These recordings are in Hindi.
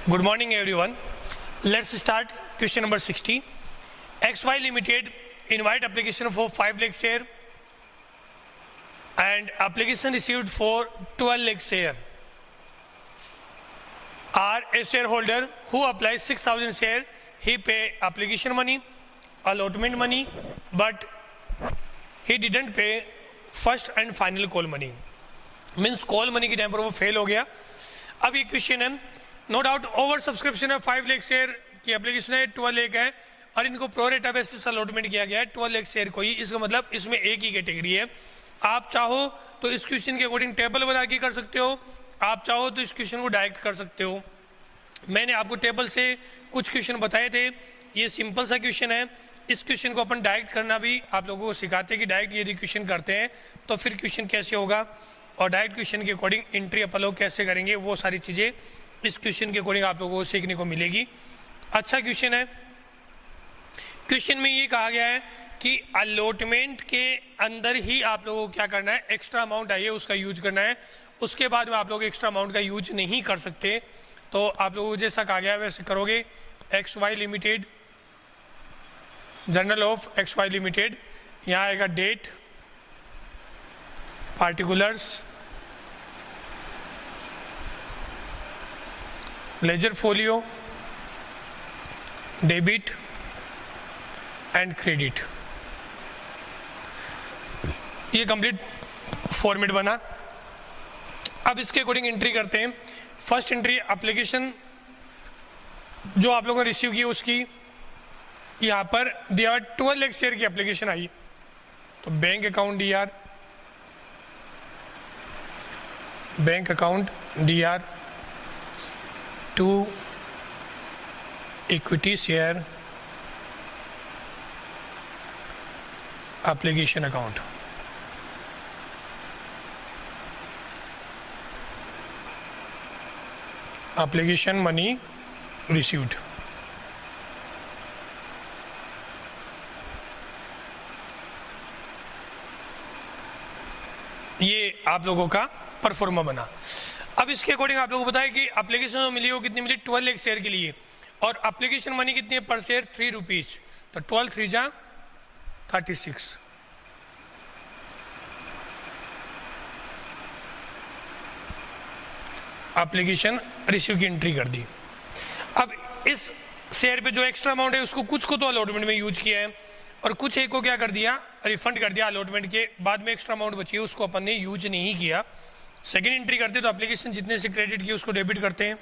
Good morning everyone. Let's start question number 60. XY Limited invite application for 5 lakh share and application received for 12 lakh share. Are a shareholder who applies 6,000 share, he pay application money, allotment money, but he didn't pay first and final call money. Means call money के टाइम पर वो फेल हो गया. अब ये क्वेश्चन है, नो डाउट ओवर सब्सक्रिप्शन है, 5 लाख शेयर की एप्लीकेशन है, 12 लाख है और इनको प्रो रेटा बेसिस अलॉटमेंट किया गया है 12 लाख शेयर को ही. इसका मतलब इसमें एक ही कैटेगरी है. आप चाहो तो इस क्वेश्चन के अकॉर्डिंग टेबल बना के कर सकते हो, आप चाहो तो इस क्वेश्चन को डायरेक्ट कर सकते हो. मैंने आपको टेबल से कुछ क्वेश्चन बताए थे, ये सिंपल सा क्वेश्चन है. इस क्वेश्चन को अपन डायरेक्ट करना भी आप लोगों को सिखाते हैं कि डायरेक्ट यदि क्वेश्चन करते हैं तो फिर क्वेश्चन कैसे होगा और डायरेक्ट क्वेश्चन के अकॉर्डिंग एंट्री अपन लोग कैसे करेंगे, वो सारी चीज़ें इस क्वेश्चन के अकॉर्डिंग आप लोगों को सीखने को मिलेगी. अच्छा क्वेश्चन है. क्वेश्चन में ये कहा गया है कि अलॉटमेंट के अंदर ही आप लोगों को क्या करना है, एक्स्ट्रा अमाउंट आई है उसका यूज करना है. उसके बाद में आप लोग एक्स्ट्रा अमाउंट का यूज नहीं कर सकते. तो आप लोगों को जैसा कहा गया है वैसे करोगे. XY limited, journal of XY limited, यहाँ आएगा date, particulars, ledger folio, debit and credit. ये कंप्लीट फॉर्मेट बना. अब इसके अकॉर्डिंग एंट्री करते हैं. फर्स्ट एंट्री एप्लीकेशन जो आप लोगों ने रिसीव की उसकी यहाँ पर दिया 12 लाख शेयर की एप्लीकेशन आई. तो bank account DR, bank account DR to equity share application account. Application money received. ये आप लोगों का परफॉर्मा बना. अब इसके अकॉर्डिंग आप लोगों को बताया कि एप्लीकेशन मिली वो कितनी मिली, 12 लाख शेयर के लिए, और एप्लीकेशन मनी कितनी है पर शेयर 3 रुपीज. तो 12 3 जा 36. एप्लीकेशन रिसीव की एंट्री कर दी. अब इस शेयर पे जो एक्स्ट्रा अमाउंट है उसको कुछ को तो अलॉटमेंट में यूज किया है और कुछ एक को क्या कर दिया, रिफंड कर दिया. अलॉटमेंट के बाद में एक्स्ट्रा अमाउंट बची है उसको अपन ने यूज नहीं किया. सेकेंड एंट्री करते तो एप्लीकेशन जितने से क्रेडिट किए उसको डेबिट करते हैं.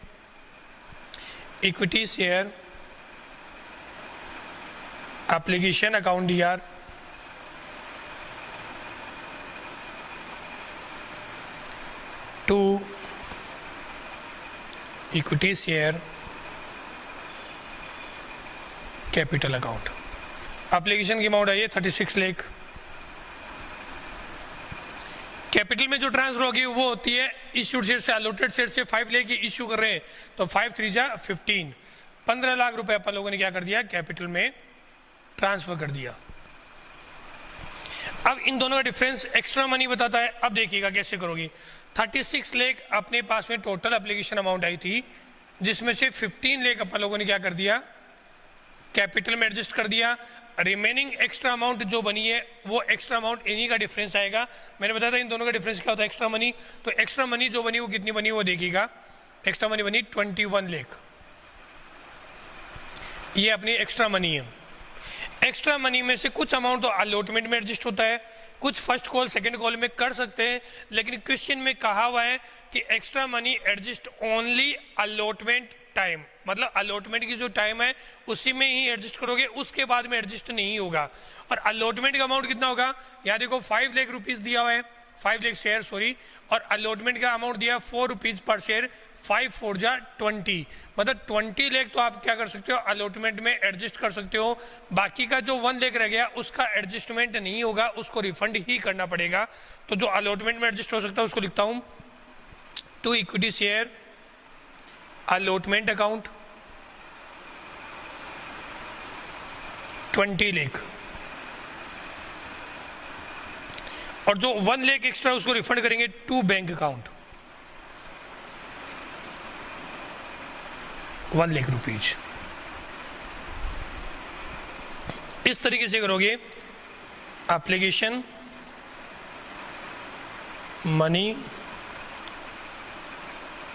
Equity share application account DR to equity share capital account. Application की अमाउंट आई है 36 लाख. कैपिटल में जो ट्रांसफर होगी वो होती है इश्यूड शेयर से. अलॉटेड शेयर से 5 लाख की इश्यू कर रहे हैं तो 5 3 जा 15. 15 लाख रुपए अपन लोगों ने क्या कर दिया, कैपिटल में ट्रांसफर कर दिया. अब इन दोनों का डिफरेंस एक्स्ट्रा मनी बताता है. अब देखिएगा कैसे करोगे. 36 लाख अपने पास में टोटल एप्लीकेशन अमाउंट आई थी, जिसमें से 15 लाख अपन लोगों ने क्या कर दिया, कैपिटल में एडजस्ट कर दिया. रिमेनिंग एक्स्ट्रा अमाउंट जो बनी है वो एक्स्ट्रा अमाउंट इन्हीं का डिफरेंस आएगा. मैंने बताया था इन दोनों का डिफरेंस क्या होता है, एक्स्ट्रा मनी. तो एक्स्ट्रा मनी जो बनी वो कितनी बनी वो देखिएगा. एक्स्ट्रा मनी बनी 21 लाख. ये अपनी एक्स्ट्रा मनी है. एक्स्ट्रा मनी में से कुछ अमाउंट तो अलॉटमेंट में एडजस्ट होता है, कुछ फर्स्ट कॉल सेकंड कॉल में कर सकते हैं. लेकिन क्वेश्चन में कहा हुआ है कि extra money adjust only allotment time, मतलब अलॉटमेंट की जो टाइम है उसी में ही एडजस्ट करोगे, उसके बाद में एडजस्ट नहीं होगा. और अलॉटमेंट का अमाउंट कितना होगा, यहाँ देखो 5 लाख रुपीज दिया हुआ है, 5 लाख शेयर सॉरी, और अलॉटमेंट का अमाउंट दिया 4 रुपीज पर शेयर. 5 4 जा 20, मतलब 20 लाख तो आप क्या कर सकते हो, अलॉटमेंट में एडजस्ट कर सकते हो. बाकी का जो 1 लाख रह गया उसका एडजस्टमेंट नहीं होगा, उसको रिफंड ही करना पड़ेगा. तो जो अलॉटमेंट में एडजस्ट हो सकता है उसको लिखता हूं to equity share allotment account 20 lakh, और जो 1 लाख एक्स्ट्रा उसको रिफंड करेंगे to bank account. 1 lakh rupees. इस तरीके से करोगे application money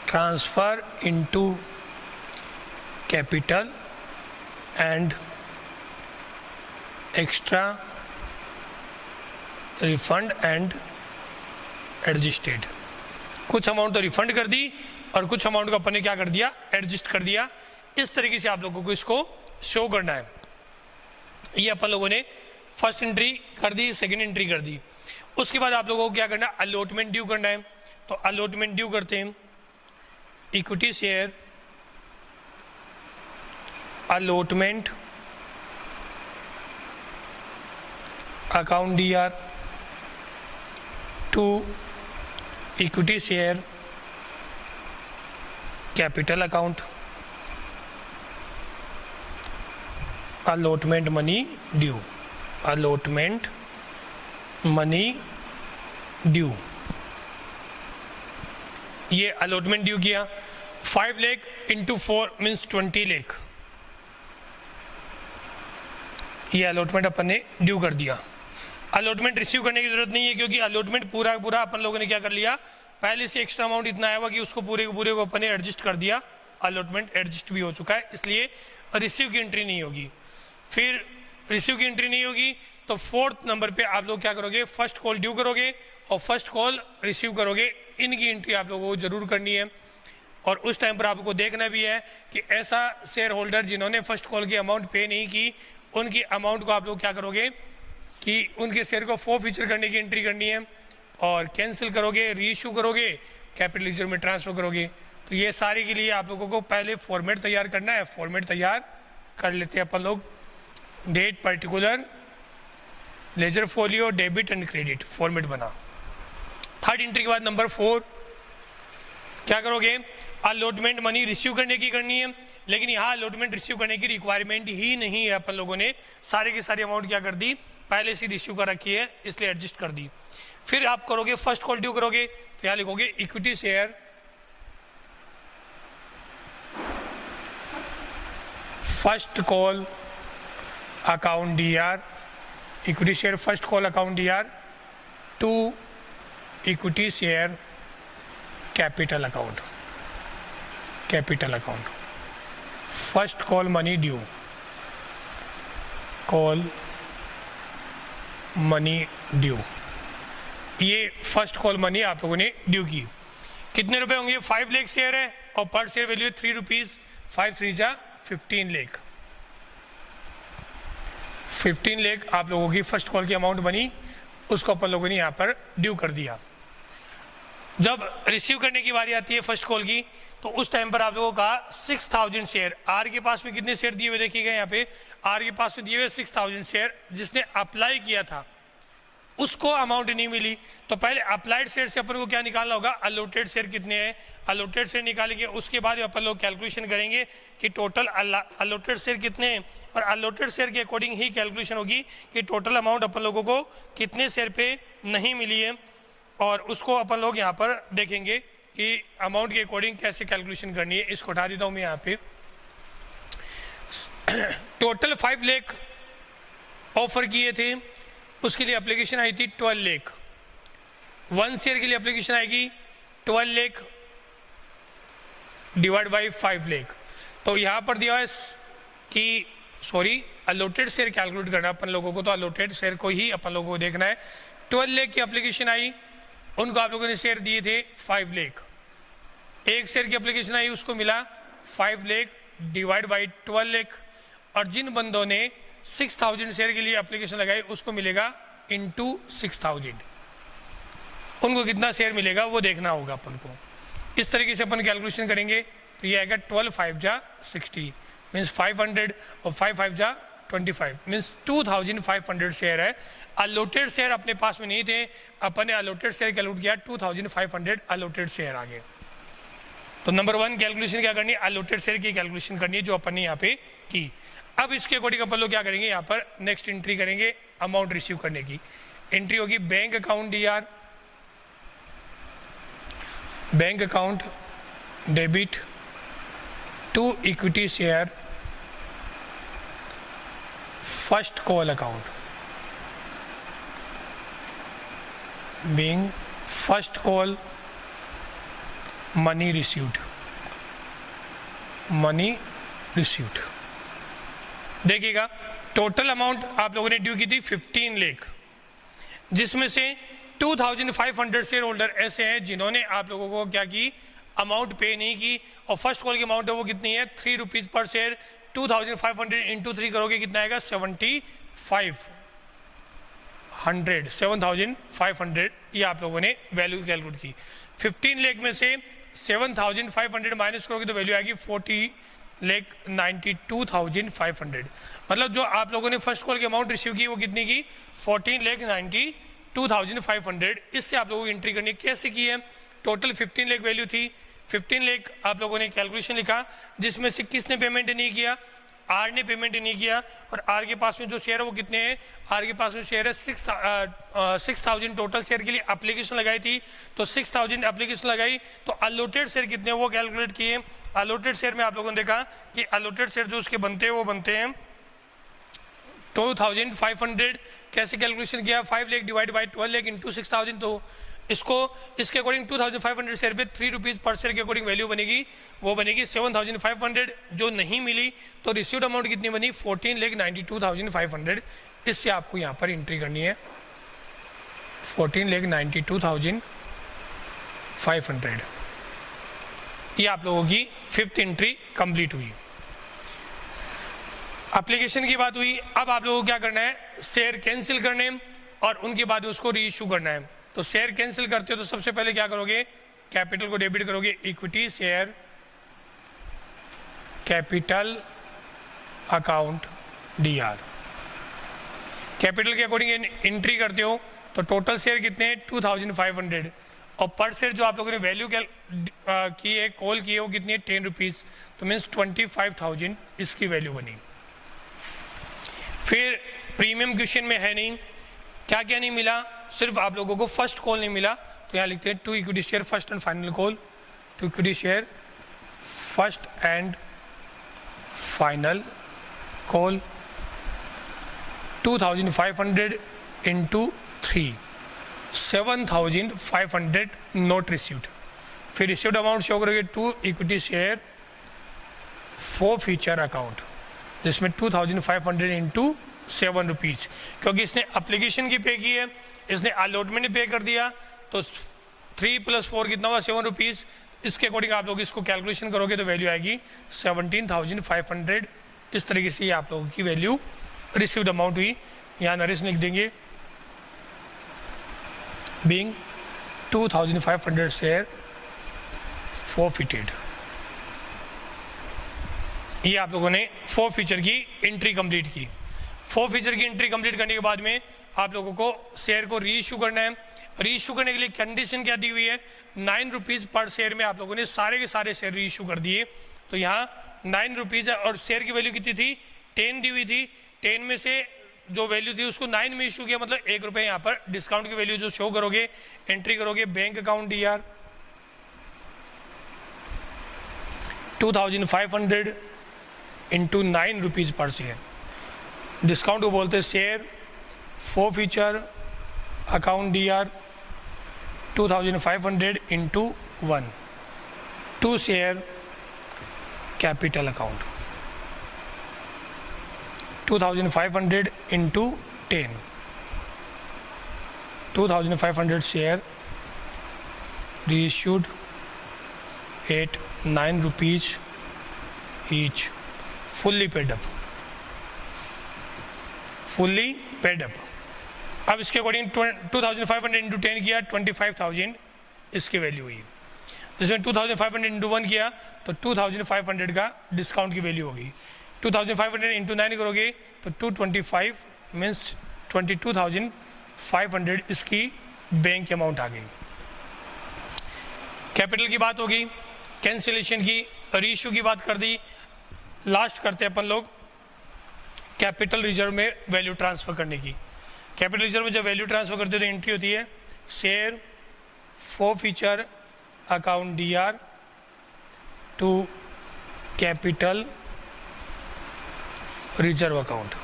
transfer into capital and extra refund and adjusted. कुछ अमाउंट तो रिफंड कर दी और कुछ अमाउंट को अपन ने क्या कर दिया, एडजस्ट कर दिया। इस तरीके से आप लोगों को इसको शो करना है। ये अपन लोगों ने फर्स्ट एंट्री कर दी, सेकंड एंट्री कर दी। उसके बाद आप लोगों को क्या करना है, अलॉटमेंट ड्यू करना है। तो अलॉटमेंट ड्यू करते हैं, equity share allotment account DR to equity share capital account allotment money due, allotment money due. ये अलॉटमेंट ड्यू किया, 5 लाख इंटू 4 मीन्स 20 लाख। ये अलॉटमेंट अपन ने ड्यू कर दिया। अलॉटमेंट रिसीव करने की जरूरत नहीं है, क्योंकि अलॉटमेंट पूरा पूरा अपन लोगों ने क्या कर लिया, पहले से एक्स्ट्रा अमाउंट इतना आया हुआ कि उसको पूरे को अपन ने एडजस्ट कर दिया। अलॉटमेंट एडजस्ट भी हो चुका है, इसलिए रिसीव की एंट्री नहीं होगी। फिर रिसीव की एंट्री नहीं होगी तो 4th नंबर पे आप लोग क्या करोगे, फर्स्ट कॉल ड्यू करोगे और फर्स्ट कॉल रिसीव करोगे। इनकी एंट्री आप लोगों को जरूर करनी है। और उस टाइम पर आपको देखना भी है कि ऐसा शेयर होल्डर जिन्होंने फर्स्ट कॉल की अमाउंट पे नहीं की, उनकी अमाउंट को आप लोग क्या करोगे कि उनके शेयर को फॉरफीचर करने की एंट्री करनी है और कैंसिल करोगे, रीइश्यू करोगे, कैपिटल लेजर में ट्रांसफर करोगे। तो ये सारे के लिए आप लोगों को पहले फॉर्मेट तैयार करना है। फॉर्मेट तैयार कर लेते हैं अपन लोग, date particular ledger folio debit and credit format बना। थर्ड एंट्री के बाद नंबर 4 क्या करोगे, अलॉटमेंट मनी रिसीव करने की करनी है। लेकिन यहाँ अलॉटमेंट रिसीव करने की रिक्वायरमेंट ही नहीं है। अपन लोगों ने सारे की सारी अमाउंट क्या कर दी, पहले से रिसीव कर रखी है, इसलिए एडजस्ट कर दी। फिर आप करोगे फर्स्ट कॉल ड्यू करोगे, तो यहाँ लिखोगे equity share first call account DR, equity share first call account DR to equity share capital account, capital account first call money due, call money due. ये फर्स्ट कॉल मनी आप लोगों ने ड्यू की। कितने रुपए होंगे, 5 लाख शेयर है और पर शेयर वैल्यू 3 रुपीज, 5 3 जा 15 लाख। 15 लाख आप लोगों की फर्स्ट कॉल की अमाउंट बनी, उसको अपन लोगों ने यहाँ पर ड्यू कर दिया। जब रिसीव करने की बारी आती है फर्स्ट कॉल की, तो उस टाइम पर आप लोगों का 6000 शेयर, आर के पास में कितने शेयर दिए हुए देखिएगा यहाँ पे, आर के पास में दिए हुए 6000 शेयर, जिसने अप्लाई किया था उसको अमाउंट नहीं मिली। तो पहले अप्लाइड शेयर से अपन को क्या निकालना होगा, अलॉटेड शेयर कितने हैं, अलॉटेड शेयर निकालेंगे। उसके बाद अपन लोग कैलकुलेशन करेंगे कि टोटल अलॉटेड शेयर कितने हैं, और अलॉटेड शेयर के अकॉर्डिंग ही कैलकुलेशन होगी कि टोटल अमाउंट अपन लोगों को कितने शेयर पे नहीं मिली है। और उसको अपन लोग यहाँ पर देखेंगे कि अमाउंट के अकॉर्डिंग कैसे कैलकुलेशन करनी है। इसको हटा देता हूँ मैं यहाँ पे। टोटल 5 लाख ऑफर किए थे, उसके लिए एप्लीकेशन आई थी 12 लाख। 1 शेयर के लिए एप्लीकेशन आएगी 12 लाख डिवाइड बाई 5 लाख। तो यहाँ पर दिया है कि अलॉटेड शेयर कैलकुलेट करना अपन लोगों को, तो अलॉटेड शेयर को ही अपन लोगों को देखना है। 12 लाख की एप्लीकेशन आई, उनको आप लोगों ने शेयर दिए थे 5 लाख। 1 शेयर की एप्लीकेशन आई, उसको मिला 5 लाख डिवाइड बाई 12 लाख। और जिन बंदों ने 6000 शेयर के लिए एप्लीकेशन लगाई, उसको मिलेगा इंटू 6000। उनको कितना शेयर मिलेगा वो देखना होगा अपन को। इस तरीके से अपन कैलकुलेशन करेंगे तो ये आएगा 12 5 जा 60 मीन्स 500 और 5 5 जा 25 मीन्स 2500 शेयर है। अलॉटेड शेयर अपने पास में नहीं थे, अपन ने अलॉटेड शेयर कैलकुलेट किया 2500 अलॉटेड शेयर आ गए। तो नंबर 1 कैलकुलेशन क्या करनी है, अलॉटेड शेयर की कैलकुलेशन करनी है, जो अपन ने यहाँ पे की। अब इसके अकॉर्डिंग अपन लोग क्या करेंगे, यहाँ पर नेक्स्ट एंट्री करेंगे अमाउंट रिसीव करने की। एंट्री होगी bank account DR, bank account debit to equity share first call account being first call money received देखिएगा टोटल अमाउंट आप लोगों ने ड्यू की थी 15 लाख, जिसमें से 2500 शेयर होल्डर ऐसे हैं जिन्होंने आप लोगों को क्या की, अमाउंट पे नहीं की। और फर्स्ट कॉल की अमाउंट है वो कितनी है, 3 रुपीज़ पर शेयर। 2500 इंटू 3 करोगे कितना आएगा, 7500 ये आप लोगों ने वैल्यू कैलकुलेट की। 15 लाख में से 7500 माइनस करोगे तो वैल्यू आएगी 40,92,500। मतलब जो आप लोगों ने फर्स्ट कॉल की अमाउंट रिसीव की वो कितनी की, 14,92,500। इससे आप लोगों को एंट्री करनी कैसे की है, टोटल 15 लाख वैल्यू थी, 15 लाख आप लोगों ने कैलकुलेशन लिखा, जिसमें से किसने पेमेंट नहीं किया, आर ने पेमेंट नहीं किया। और आर के पास में जो शेयर है वो कितने हैं, आर के पास में शेयर है 6,000 टोटल शेयर के लिए एप्लीकेशन लगाई थी, तो 6,000 एप्लीकेशन लगाई तो अलॉटेड शेयर कितने वो कैलकुलेट किए। अलॉटेड शेयर में आप लोगों ने देखा कि अलॉटेड शेयर जो उसके बनते हैं वो बनते हैं 2500। कैसे कैलकुलेशन किया, 5 lakh divide by 12 lakh into 6,000, तो इसको इसके अकॉर्डिंग 2500 शेयर पे 3 रुपीज़ पर शेयर के अकॉर्डिंग वैल्यू बनेगी, वो बनेगी 7500। जो नहीं मिली तो रिसीव्ड अमाउंट कितनी बनी, 14,92,500। इससे आपको यहाँ पर एंट्री करनी है 14,92,500। ये आप लोगों की 5th एंट्री कंप्लीट हुई। एप्लीकेशन की बात हुई, अब आप लोगों को क्या करना है, शेयर कैंसिल करने और उनके बाद उसको री इशू करना है। तो शेयर कैंसिल करते हो तो सबसे पहले क्या करोगे, कैपिटल को डेबिट करोगे, equity share capital account DR। Capital के अकॉर्डिंग एंट्री करते हो तो टोटल शेयर कितने हैं, 2500। और पर शेयर जो आप लोगों ने वैल्यू की है, कॉल की है, वो कितनी है, 10 रुपीज़, तो मीन्स 25,000 इसकी वैल्यू बनी। फिर प्रीमियम क्वेश्चन में है नहीं, क्या क्या नहीं मिला, सिर्फ आप लोगों को फर्स्ट कॉल नहीं मिला, तो यहाँ लिखते हैं 2 equity share first and final call, 2 equity share first and final call 2500 into 3, 7,500 note received. फिर रिसीव्ड अमाउंट शो करोगे 2 equity share forfeiture account, जिसमें 2500 इंटू 7 रुपीज़, क्योंकि इसने एप्लीकेशन की पे की है, इसने अलॉटमेंट पे कर दिया, तो 3 + 4 कितना हुआ, 7 रुपीज़। इसके अकॉर्डिंग आप लोग इसको कैलकुलेशन करोगे तो वैल्यू आएगी 17,500। इस तरीके से आप लोगों की वैल्यू रिसीव्ड अमाउंट हुई। यहाँ नरेश लिख देंगे बीइंग 2,500 शेयर फॉरफिटेड। ये आप लोगों ने 4 फीचर की एंट्री कंप्लीट की। 4 फीचर की एंट्री कंप्लीट करने के बाद में आप लोगों को शेयर को री इशू करना है। री इशू करने के लिए कंडीशन क्या दी हुई है, 9 रुपीज़ पर शेयर में आप लोगों ने सारे के सारे शेयर री इशू कर दिए। तो यहाँ 9 रुपीज़ है और शेयर की वैल्यू कितनी थी, 10 दी हुई थी। 10 में से जो वैल्यू थी उसको 9 में इशू किया, मतलब 1 रुपये यहाँ पर डिस्काउंट की वैल्यू जो शो करोगे, एंट्री करोगे bank account DR 2,500 into 9 rupees पर शेयर। डिस्काउंट को बोलते हैं share forfeiture account DR 2,500 into 1, 2 share capital account 2,500 into 10, 2,500 share reissued at 9 rupees each, fully paid up, fully paid up। अब इसके अकॉर्डिंग 2,500 इंटू 10 किया, 25,000 इसकी वैल्यू हुई। जिसमें 2,500 इंटू 1 किया तो 2,500 का डिस्काउंट की वैल्यू होगी। 2,500 इंटू 9 करोगे तो 225 मीन्स 22,500 इसकी बैंक अमाउंट आ गई। कैपिटल की बात होगी, कैंसिलेशन की, रीइश्यू की बात कर दी। लास्ट करते हैं अपन लोग कैपिटल रिजर्व में वैल्यू ट्रांसफ़र करने की। कैपिटल रिजर्व में जब वैल्यू ट्रांसफ़र करते हैं तो एंट्री होती है share forfeiture account DR to capital reserve account,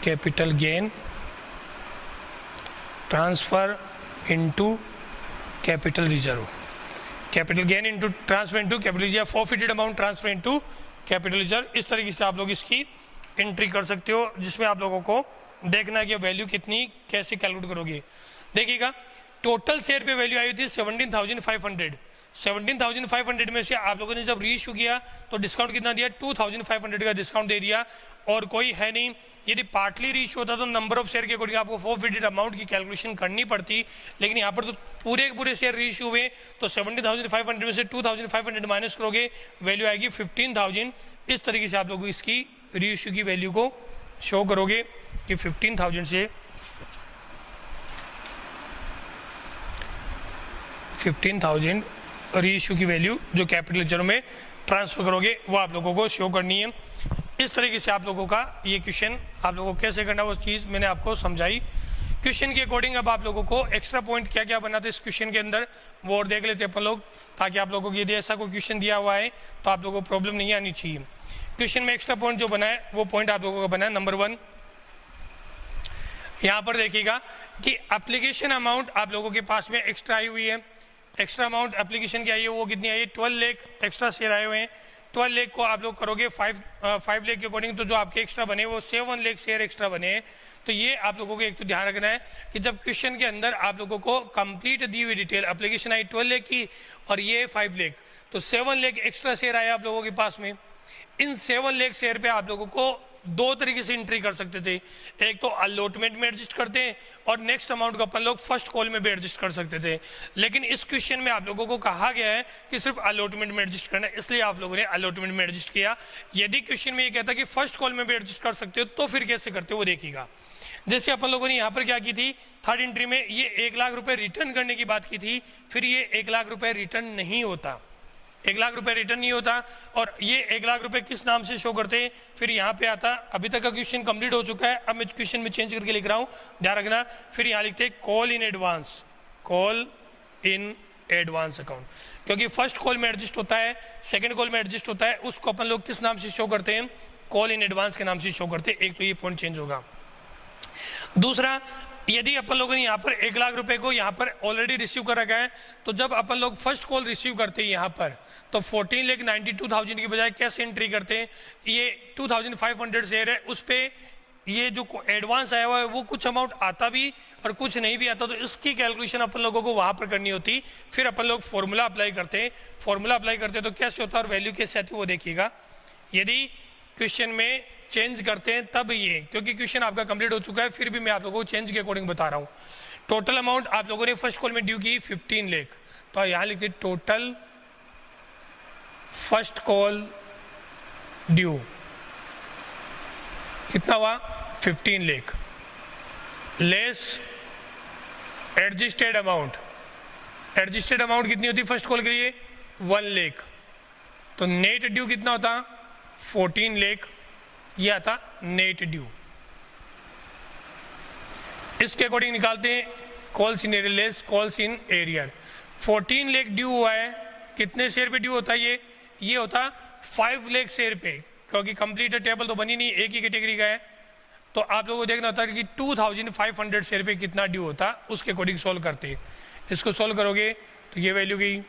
capital gain transfer into capital reserve, capital gain into transfer into capital reserve, forfeited amount transfer into capital reserve. इस तरीके से आप लोग इसकी एंट्री कर सकते हो, जिसमें आप लोगों को देखना है कि वैल्यू कितनी कैसे कैलकुलेट करोगे। देखिएगा टोटल शेयर पे वैल्यू आई थी 17,500, 17,500 में से आप लोगों ने जब रीइश्यू किया तो डिस्काउंट कितना दिया, 2,500 का डिस्काउंट दे दिया, और कोई है नहीं। यदि पार्टली रीइश्यू होता तो नंबर ऑफ शेयर के अकॉर्डिंग आपको फॉरफिटेड अमाउंट की कैलकुलेशन करनी पड़ती, लेकिन यहाँ पर तो पूरे पूरे शेयर रीइश्यू हुए, तो 17,500 में से 2,500 माइनस करोगे, वैल्यू आएगी 15,000। इस तरीके से आप लोग इसकी रीइश्यू की वैल्यू को शो करोगे कि 15,000 से 15,000 रीइश्यू की वैल्यू जो कैपिटल रिजर्व में ट्रांसफर करोगे वो आप लोगों को शो करनी है। इस तरीके से आप लोगों का ये क्वेश्चन आप लोगों को कैसे करना वो चीज़ मैंने आपको समझाई। क्वेश्चन के अकॉर्डिंग अब आप लोगों को एक्स्ट्रा पॉइंट क्या क्या बना था इस क्वेश्चन के अंदर वो और देख लेते हैं अपन लोग, ताकि आप लोगों को यदि ऐसा कोई क्वेश्चन दिया हुआ है तो आप लोगों को प्रॉब्लम नहीं आनी चाहिए। क्वेश्चन में एक्स्ट्रा पॉइंट जो बना है वो पॉइंट आप लोगों का बना है नंबर 1। यहाँ पर देखिएगा कि एप्लीकेशन अमाउंट आप लोगों के पास में एक्स्ट्रा आई हुई है। एक्स्ट्रा अमाउंट एप्लीकेशन की आई है वो कितनी आई है, 12 लाख एक्स्ट्रा शेयर आए हुए हैं। 12 लाख को आप लोग करोगे 5 लाख के अकॉर्डिंग, तो जो आपके एक्स्ट्रा बने वो 7 लाख शेयर एक्स्ट्रा बने हैं। तो ये आप लोगों को एक तो ध्यान रखना है कि जब क्वेश्चन के अंदर आप लोगों को कंप्लीट दी हुई डिटेल, एप्लीकेशन आई 12 लाख की और ये 5 लाख, तो 7 लाख एक्स्ट्रा शेयर आए आप लोगों के पास में। इन 7 लाख शेयर पे आप लोगों को दो तरीके से एंट्री कर सकते थे, एक तो अलॉटमेंट में एडजस्ट करते हैं और नेक्स्ट अमाउंट को अपन लोग फर्स्ट कॉल में भी एडजस्ट कर सकते थे, लेकिन इस क्वेश्चन में आप लोगों को कहा गया है कि सिर्फ अलॉटमेंट में एडजस्ट करना है, इसलिए आप लोगों ने अलॉटमेंट में एडजस्ट किया। यदि क्वेश्चन में ये कहता कि फर्स्ट कॉल में भी एडजस्ट कर सकते हो तो फिर कैसे करते हो वो देखिएगा। जैसे अपन लोगों ने यहाँ पर क्या की थी, थर्ड एंट्री में ये 1 लाख रुपए रिटर्न करने की बात की थी, फिर ये 1 लाख रुपए रिटर्न नहीं होता, 1 लाख रुपए रिटर्न नहीं होता, और ये 1 लाख रुपए किस नाम से शो करते हैं, फिर यहाँ पे आता। अभी तक का क्वेश्चन कंप्लीट हो चुका है, अब मैं क्वेश्चन में चेंज करके लिख रहा हूँ, ध्यान रखना। फिर यहाँ लिखते हैं call in advance, call in advance account, क्योंकि फर्स्ट कॉल में एडजस्ट होता है, सेकंड कॉल में एडजस्ट होता है, उसको अपन लोग किस नाम से शो करते हैं, कॉल इन एडवांस के नाम से शो करते हैं। एक तो ये पॉइंट चेंज होगा। दूसरा, यदि अपन लोगों ने यहाँ पर 1 लाख रुपए को यहाँ पर ऑलरेडी रिसीव कर रखा है, तो जब अपन लोग फर्स्ट कॉल रिसीव करते हैं यहाँ पर, तो 14,92,000 की बजाय कैसे एंट्री करते हैं, ये 2,500 शेयर है, उस पर ये जो एडवांस आया हुआ है वो कुछ अमाउंट आता भी और कुछ नहीं भी आता, तो इसकी कैलकुलेशन अपन लोगों को वहाँ पर करनी होती। फिर अपन लोग फॉर्मूला अप्लाई करते हैं, फॉर्मूला अप्लाई करते हैं तो कैसे होता है और वैल्यू कैसे आती है वो देखिएगा। यदि क्वेश्चन में चेंज करते हैं तब ये, क्योंकि क्वेश्चन आपका कंप्लीट हो चुका है, फिर भी मैं आप लोगों को चेंज के अकॉर्डिंग बता रहा हूँ। टोटल अमाउंट आप लोगों ने फर्स्ट कॉल में ड्यू की 15 लाख, तो यहाँ लिखते टोटल फर्स्ट कॉल ड्यू कितना हुआ, 15 lakh, less adjusted amount, adjusted amount कितनी होती फर्स्ट कॉल के लिए, 1 लाख, तो नेट ड्यू कितना होता, 14 लाख, यह आता नेट ड्यू। इसके अकॉर्डिंग निकालते हैं calls in arrear less calls in arrear. 14 lakh due हुआ है, कितने शेयर पे ड्यू होता है ये होता 5 लाख शेयर पे, क्योंकि कंप्लीट टेबल तो बनी नहीं, एक ही कैटेगरी का है, तो आप लोगों को देखना होता है कि 2,500 शेयर पे कितना ड्यू होता, उसके अकॉर्डिंग सोल्व करते हैं। इसको सोल्व करोगे तो ये वैल्यू गई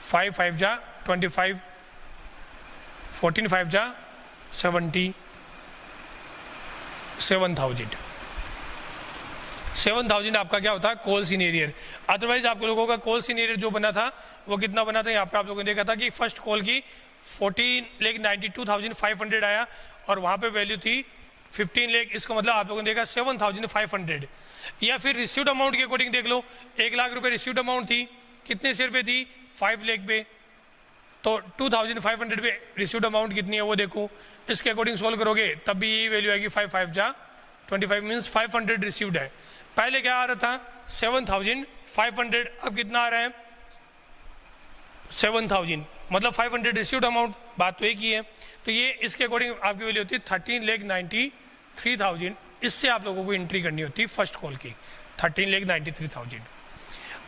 5 5 जा 25, 14 5 जा 77,000, 7,000 आपका क्या होता है कॉल्स इन एरियर। अदरवाइज आप लोगों का कॉल्स इन एरियर जो बना था वो कितना बना था, यहाँ पर आप लोगों ने देखा था कि फर्स्ट कॉल की 14,92,500 आया और वहाँ पे वैल्यू थी 15 लाख, इसका मतलब आप लोगों ने देखा 7,500। या फिर रिसीव्ड अमाउंट के अकॉर्डिंग देख लो, 1 लाख रुपए रिसीव्ड अमाउंट थी, कितने शेयर पे थी, 5 लाख पे, तो 2,500 पे रिसीव्ड अमाउंट कितनी है वो देखो, इसके अकॉर्डिंग सोल्व करोगे तब भी यही वैल्यू आएगी 5 5 जा 25 मीन्स 500 रिसीव्ड है। पहले क्या आ रहा था 7,500, अब कितना आ रहा है 7,000, मतलब 500 रिसीव्ड अमाउंट, बात तो एक ही है। तो ये इसके अकॉर्डिंग आपकी वैल्यू होती है 13,93,000। इससे आप लोगों को एंट्री करनी होती है फर्स्ट कॉल की 13,93,000।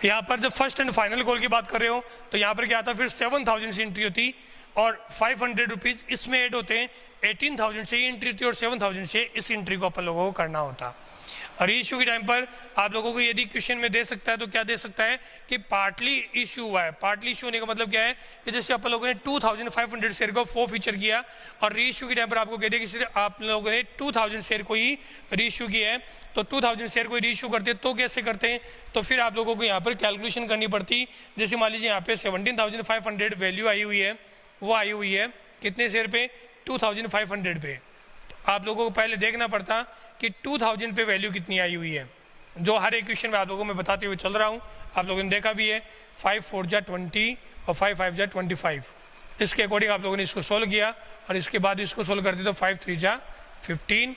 यहाँ पर जब फर्स्ट एंड फाइनल कॉल की बात कर रहे हो तो यहाँ पर क्या आता है, फिर 7,000 से एंट्री होती और 500 रुपीज़ इसमें ऐड होते हैं, 18,000 से एंट्री होती है और 7,000 से इस एंट्री को अपन लोगों को करना होता। और इशू के टाइम पर आप लोगों को यदि क्वेश्चन में दे सकता है तो क्या दे सकता है कि पार्टली इशू हुआ है। पार्टली इशू होने का मतलब क्या है कि जैसे अपन लोगों ने 2,500 शेयर को फीचर किया और री इशू के टाइम पर आपको कह दिया कि सिर्फ आप लोगों ने 2,000 शेयर को ही री इशू किया है, तो 2,000 शेयर को री इशू करते तो कैसे करते हैं, तो फिर आप लोगों को यहाँ पर कैलकुलेशन करनी पड़ती। जैसे मान लीजिए यहाँ पे 17,500 वैल्यू आई हुई है, वो आई हुई है कितने शेयर पे, 2,500 पे। तो आप लोगों को पहले देखना पड़ता कि 2,000 पे वैल्यू कितनी आई हुई है, जो हर एक क्वेश्चन में आप लोगों को मैं बताते हुए चल रहा हूँ, आप लोगों ने देखा भी है। 5 4 जा 20 और 5 5 जा 25, इसके अकॉर्डिंग आप लोगों ने इसको सोल्व किया और इसके बाद इसको सोल्व करते तो 5 3 जा 15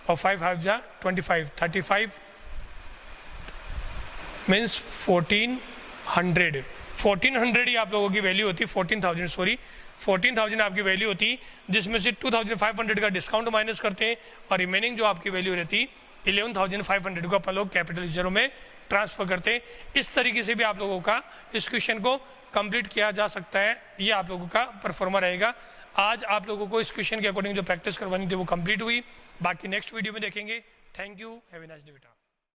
और 5 5 जा 25, 35 मीन्स 1400 ही आप लोगों की वैल्यू होती, 14,000 आपकी वैल्यू होती, जिसमें से 2,500 का डिस्काउंट माइनस करते हैं और रिमेनिंग जो आपकी वैल्यू रहती 11,500 को अपन लोग कैपिटल यूजरों में ट्रांसफर करते हैं। इस तरीके से भी आप लोगों का इस क्वेश्चन को कंप्लीट किया जा सकता है, ये आप लोगों का परफॉर्मा रहेगा। आज आप लोगों को इस क्वेश्चन के अकॉर्डिंग जो प्रैक्टिस करवानी थी वो कंप्लीट हुई, बाकी नेक्स्ट वीडियो में देखेंगे। Thank you, have a nice day बेटा।